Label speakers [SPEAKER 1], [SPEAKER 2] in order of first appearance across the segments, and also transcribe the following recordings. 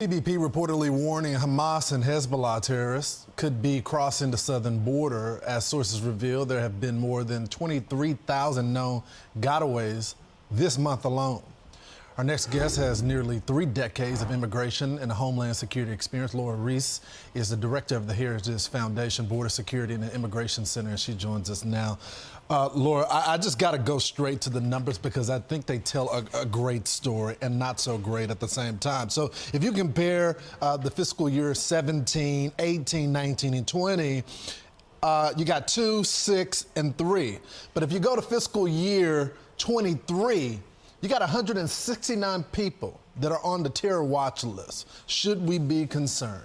[SPEAKER 1] CBP reportedly warning Hamas and Hezbollah terrorists could be crossing the southern border. As sources reveal, there have been more than 23,000 known gotaways this month alone. Our next guest has nearly 3 decades of immigration and homeland security experience. Laura Reese is the director of the Heritage Foundation Border Security and Immigration Center, and she joins us now. Laura, I just got to go straight to the numbers because I think they tell a great story and not so great at the same time. So if you compare the fiscal year 17, 18, 19, and 20, you got 2, 6, and 3. But if you go to fiscal year 23, you got 169 people that are on the terror watch list. Should we be concerned?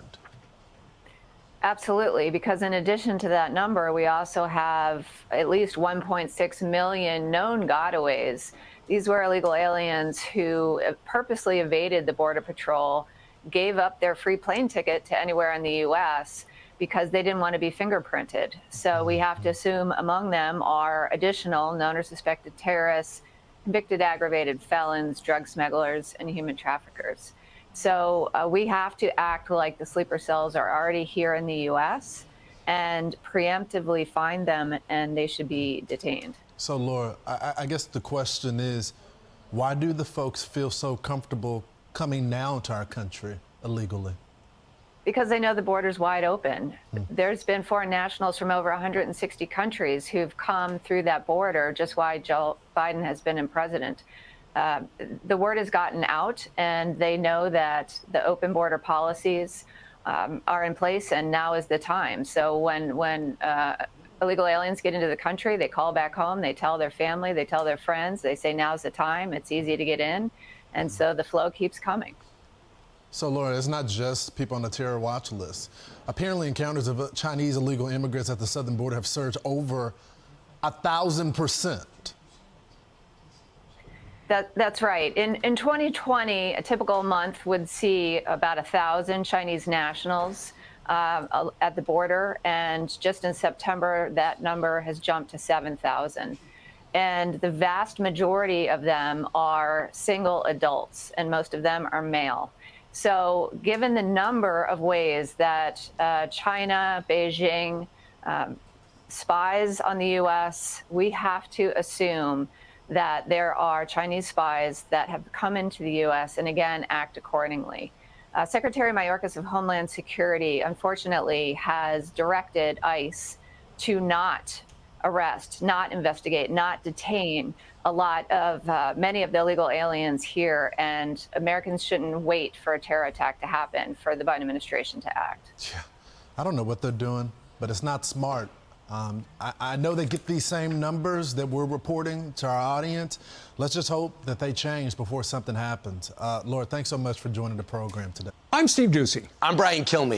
[SPEAKER 2] Absolutely, because in addition to that number, we also have at least 1.6 million known gotaways. These were illegal aliens who purposely evaded the Border Patrol, gave up their free plane ticket to anywhere in the U.S. because they didn't want to be fingerprinted. So we have to assume among them are additional known or suspected terrorists, convicted aggravated felons, drug smugglers, and human traffickers. So we have to act like the sleeper cells are already here in the U.S. and preemptively find them, and they should be detained.
[SPEAKER 1] So, Laura, I guess the question is, why do the folks feel so comfortable coming now to our country illegally?
[SPEAKER 2] Because they know the border's wide open. There's been foreign nationals from over 160 countries who've come through that border just while Joe Biden has been in president. The word has gotten out, and they know that the open border policies are in place, and now is the time. So when illegal aliens get into the country, they call back home, they tell their family, they tell their friends, they say now's the time, it's easy to get in, and so the flow keeps coming.
[SPEAKER 1] So, Laura, it's not just people on the terror watch list. Apparently, encounters of Chinese illegal immigrants at the southern border have surged over 1,000%.
[SPEAKER 2] That's right. In 2020, a typical month would see about 1,000 Chinese nationals at the border, and just in September, that number has jumped to 7,000. And the vast majority of them are single adults, and most of them are male. So given the number of ways that China, Beijing spies on the U.S., we have to assume that there are Chinese spies that have come into the U.S. and, again, act accordingly. Secretary Mayorkas of Homeland Security, unfortunately, has directed ICE to not arrest, not investigate, not detain a lot of many of the illegal aliens here, and Americans shouldn't wait for a terror attack to happen for the Biden administration to act.
[SPEAKER 1] Yeah, I don't know what they're doing, but it's not smart. I know they get these same numbers that we're reporting to our audience. Let's just hope that they change before something happens. Laura, thanks so much for joining the program today.
[SPEAKER 3] I'm Steve Ducey.
[SPEAKER 4] I'm Brian Kilmeade.